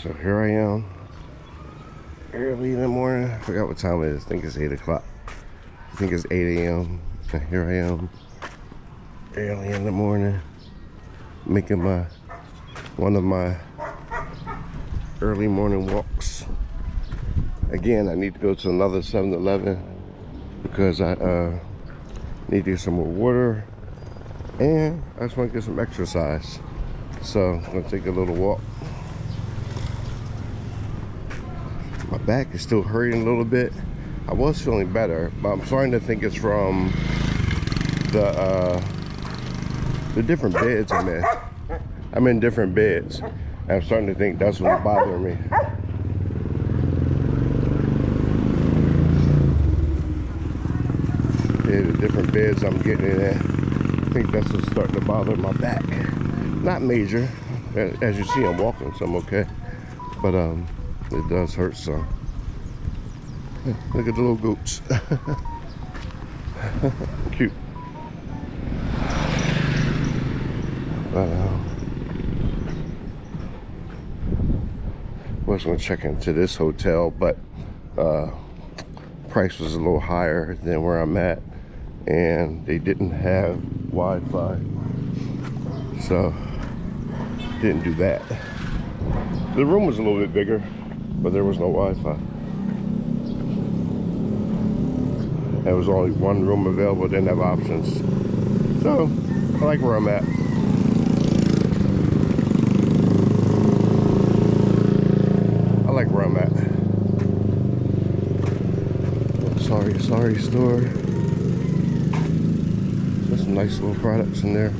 So here I am, early in the morning. I forgot what time it is. I think it's 8 o'clock. I think it's 8 a.m. So here I am, early in the morning, making one of my early morning walks. Again, I need to go to another 7-Eleven because I need to get some more water, and I just want to get some exercise. So I'm gonna take a little walk. My back is still hurting a little bit. I was feeling better, but I'm starting to think it's from the different beds I'm in. I'm in different beds. I'm starting to think that's what's bothering me. Yeah, the different beds I'm getting in. I think that's what's starting to bother my back. Not major. As you see, I'm walking, so I'm okay. But it does hurt some. Look at the little goats. Cute. Was gonna check into this hotel, but price was a little higher than where I'm at, and they didn't have Wi-Fi, so didn't do that. The room was a little bit bigger, but there was no Wi-Fi. There was only one room available, didn't have options. So I like where I'm at. I like where I'm at. Sorry store. There's some nice little products in there.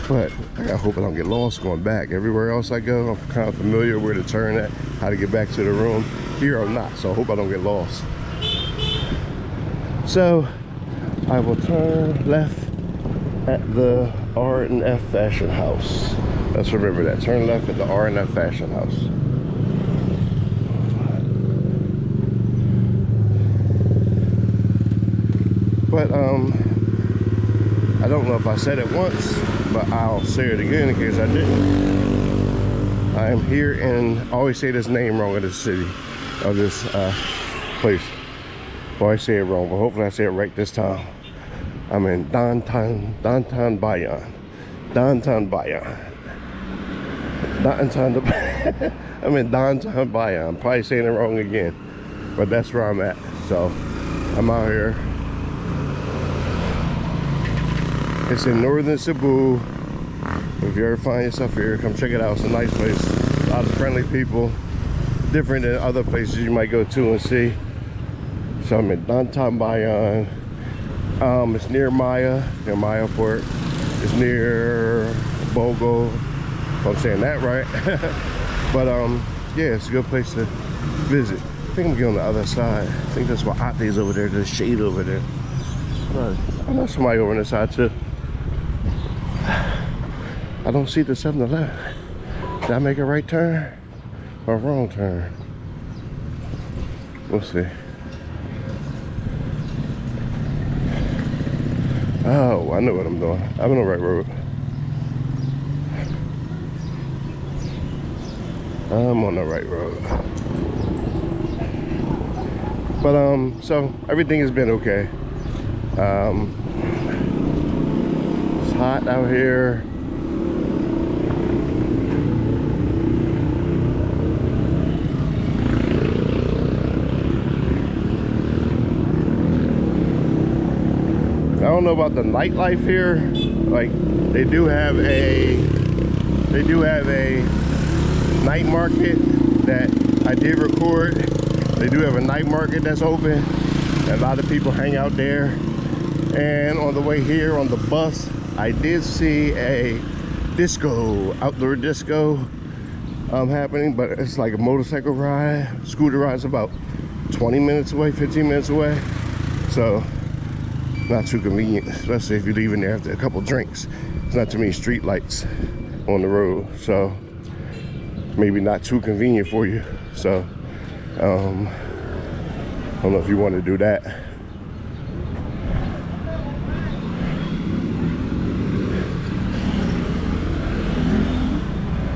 But I hope I don't get lost going back. Everywhere else I go, I'm kind of familiar where to turn at, how to get back to the room. Here I'm not, so I hope I don't get lost. So I will turn left at the R&F Fashion House. Let's remember that. Turn left at the R&F Fashion House. But I don't know if I said it once, but I'll say it again in case I didn't. I am here in, I always say this name wrong of this city, of this place. Well, I say it wrong, but hopefully I say it right this time. I'm in downtown Bayan. I'm in downtown Bayan. I'm probably saying it wrong again, but that's where I'm at. So I'm out here. It's in northern Cebu. If you ever find yourself here, come check it out. It's a nice place. A lot of friendly people. Different than other places you might go to and see. So I'm in downtown Bayan. It's near Maya Port. It's near Bogo, if I'm saying that right. But yeah, it's a good place to visit. I think I'm going on the other side. I think that's why Ate's over there. There's shade over there. But I know somebody over on this side too. I don't see the 7-Eleven. Did I make a right turn or a wrong turn? We'll see. Oh, I know what I'm doing. I'm on the right road. I'm on the right road. But so everything has been okay. It's hot out here. I don't know about the nightlife here. Like they do have a night market that I did record. They do have a night market that's open. A lot of people hang out there. And on the way here on the bus, I did see a disco, outdoor disco happening, but it's like a motorcycle ride, scooter ride. It's about 20 minutes away, 15 minutes away. So not too convenient, especially if you're leaving there after a couple drinks. There's not too many street lights on the road, so maybe not too convenient for you. So don't know if you want to do that.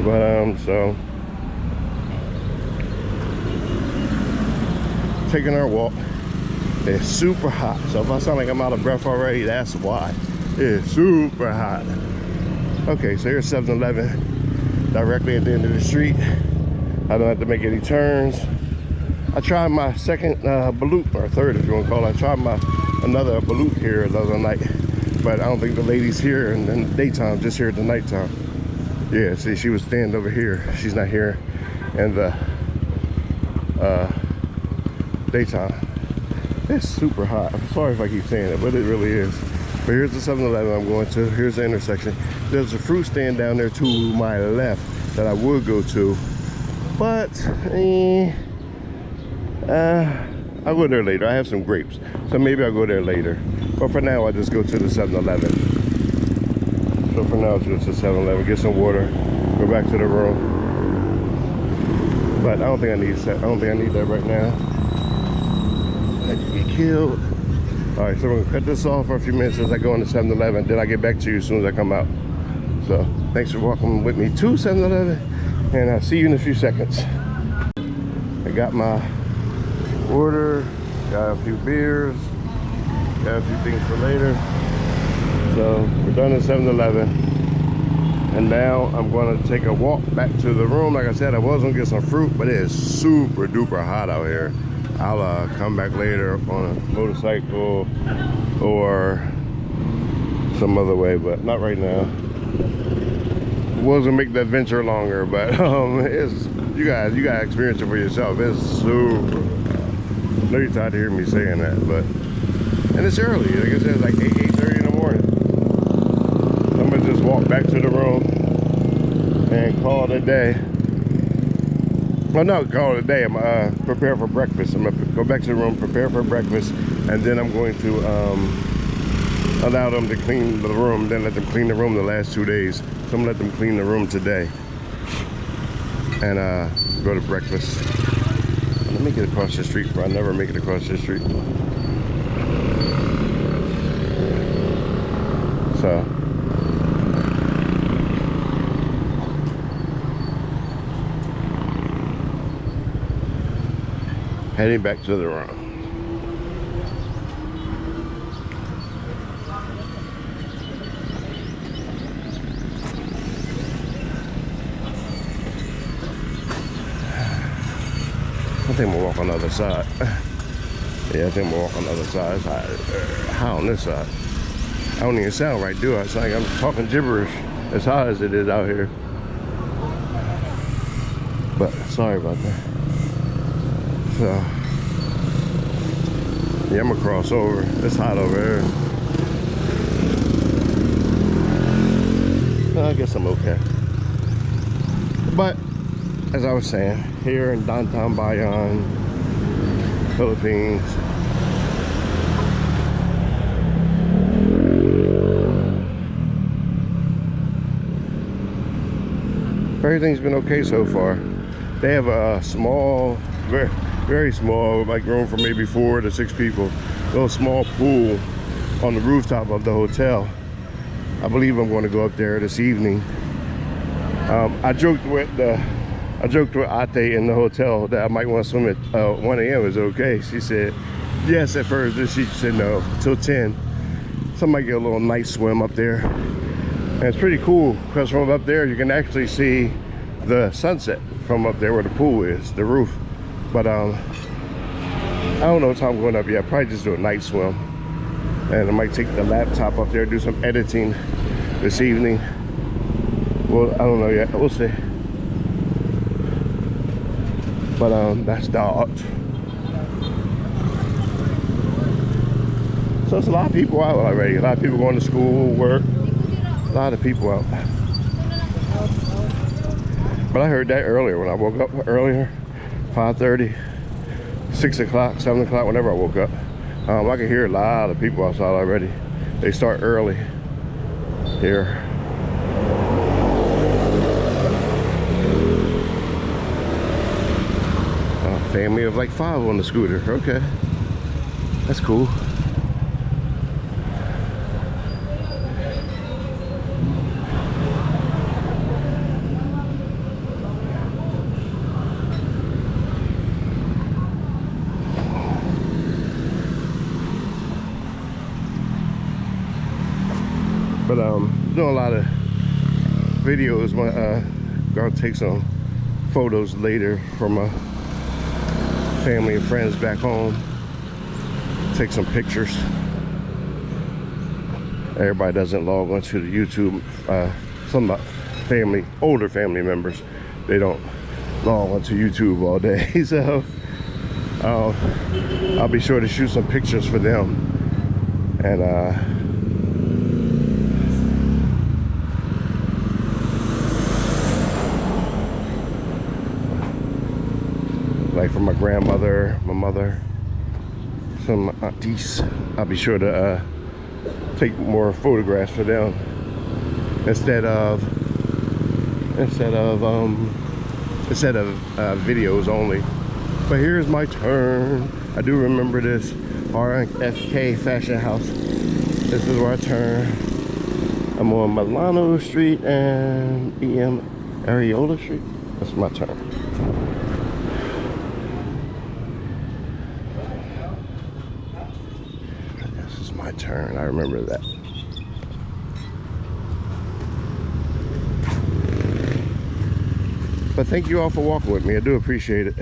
But so taking our walk. It's super hot, so if I sound like I'm out of breath already, that's why. It's super hot. Okay, so here's 7-Eleven directly at the end of the street. I don't have to make any turns. I tried my second balut, or third if you want to call it. I tried another balut here the other night, but I don't think the lady's here in the daytime, just here at the nighttime. Yeah, see, she was standing over here. She's not here in the daytime. It's super hot. I'm sorry if I keep saying it, but it really is. But here's the 7-Eleven I'm going to. Here's the intersection. There's a fruit stand down there to my left that I would go to, but I'll go there later. I have some grapes, so maybe I'll go there later. But for now, I'll just go to the 7-Eleven. So for now, I'll go to the 7-Eleven, get some water, go back to the room. But I don't think I need that. I don't think I need that right now. I'd get killed. All right, so we're gonna cut this off for a few minutes as I go into 7-Eleven. Then I'll get back to you as soon as I come out. So thanks for walking with me to 7-Eleven, and I'll see you in a few seconds. I got my order, got a few beers, got a few things for later. So we're done at 7-Eleven, and now I'm going to take a walk back to the room. Like I said, I was going to get some fruit, but it is super duper hot out here. I'll come back later on a motorcycle or some other way, but not right now. Was gonna make the adventure longer, but it's you guys gotta experience it for yourself. It's super. I know you're tired of hearing me saying that, but and it's early. Like I said, it's like 8:30 in the morning. I'm gonna just walk back to the room and call it a day. Well, no, call it a day. I'm prepare for breakfast. I'm gonna go back to the room, prepare for breakfast, and then I'm going to allow them to clean the room, then let them clean the room the last 2 days. So I'm gonna let them clean the room today and go to breakfast. Let me get across the street, bro. I never make it across the street. So heading back to the room. I think we'll walk on the other side. Yeah, I think we'll walk on the other side. How on this side? I don't even sound right, do I? It's like I'm talking gibberish as hot as it is out here. But sorry about that. So yeah, I'm gonna cross over. It's hot over here. I guess I'm okay. But as I was saying, here in downtown Bayan, Philippines, everything's been okay so far. They have a small, very small, like room for maybe 4 to 6 people. Little small pool on the rooftop of the hotel. I believe I'm going to go up there this evening. I joked with Ate in the hotel that I might want to swim at 1 a.m. Is it okay? She said yes at first, then she said no, till 10. So I might get a little night swim up there. And it's pretty cool because from up there you can actually see the sunset from up there where the pool is, the roof. But I don't know what time I'm going up yet. I'll probably just do a night swim. And I might take the laptop up there, do some editing this evening. Well, I don't know yet. We'll see. But that's that. So it's a lot of people out already. A lot of people going to school, work. A lot of people out. But I heard that earlier when I woke up earlier, 5:30, 6 o'clock, 7 o'clock, whenever I woke up. I could hear a lot of people outside already. They start early here. Family of like 5 on the scooter. Okay. That's cool. But doing a lot of videos. Gonna take some photos later from my family and friends back home. Take some pictures. Everybody doesn't log onto the YouTube. Some family, older family members, they don't log onto YouTube all day. So I'll be sure to shoot some pictures for them. And like for my grandmother, my mother, some aunties, I'll be sure to take more photographs for them instead of videos only. But here's my turn. I do remember this RFK Fashion House. This is where I turn. I'm on Milano Street and EM Areola Street. That's my turn. This is my turn. I remember that. But thank you all for walking with me. I do appreciate it.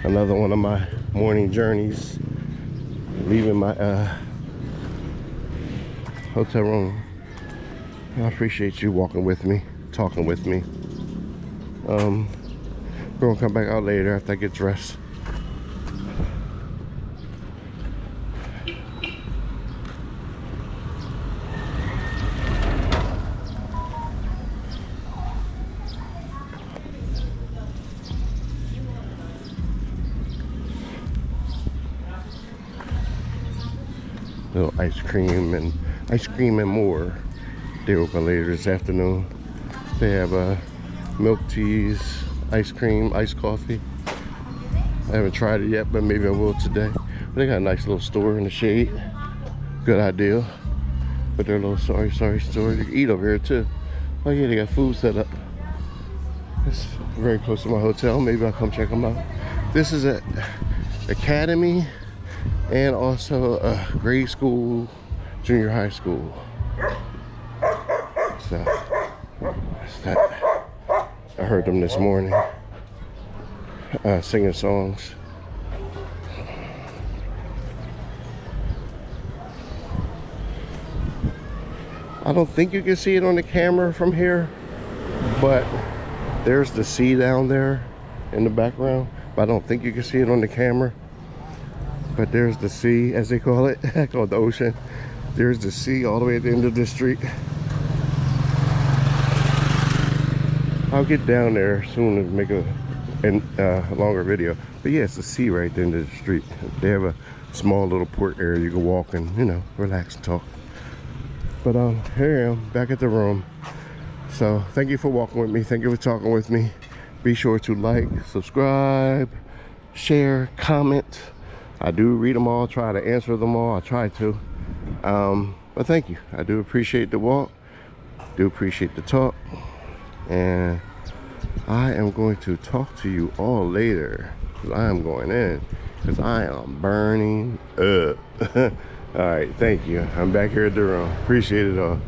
Another one of my morning journeys, leaving my hotel room. I appreciate you walking with me, talking with me. We're gonna come back out later after I get dressed. Little ice cream and more. They open later this afternoon. They have milk teas, ice cream, iced coffee. I haven't tried it yet, but maybe I will today. But they got a nice little store in the shade. Good idea. But their little sorry store. You can eat over here too. Oh yeah, they got food set up. It's very close to my hotel. Maybe I'll come check them out. This is an academy and also a grade school, junior high school. So that's that. I heard them this morning singing songs. I don't think you can see it on the camera from here, but there's the sea down there in the background. But I don't think you can see it on the camera. But there's the sea, as they call it. I call it the ocean. There's the sea all the way at the end of this street. I'll get down there soon and make a longer video. But yeah, it's the sea right at the end of the street. They have a small little port area you can walk and, you know, relax and talk. But here I am, back at the room. So thank you for walking with me. Thank you for talking with me. Be sure to like, subscribe, share, comment. I do read them all, try to answer them all. I try to. But thank you. I do appreciate the walk. Do appreciate the talk. And I am going to talk to you all later. I am going in because I am burning up. All right, thank you. I'm back here at the room. Appreciate it all.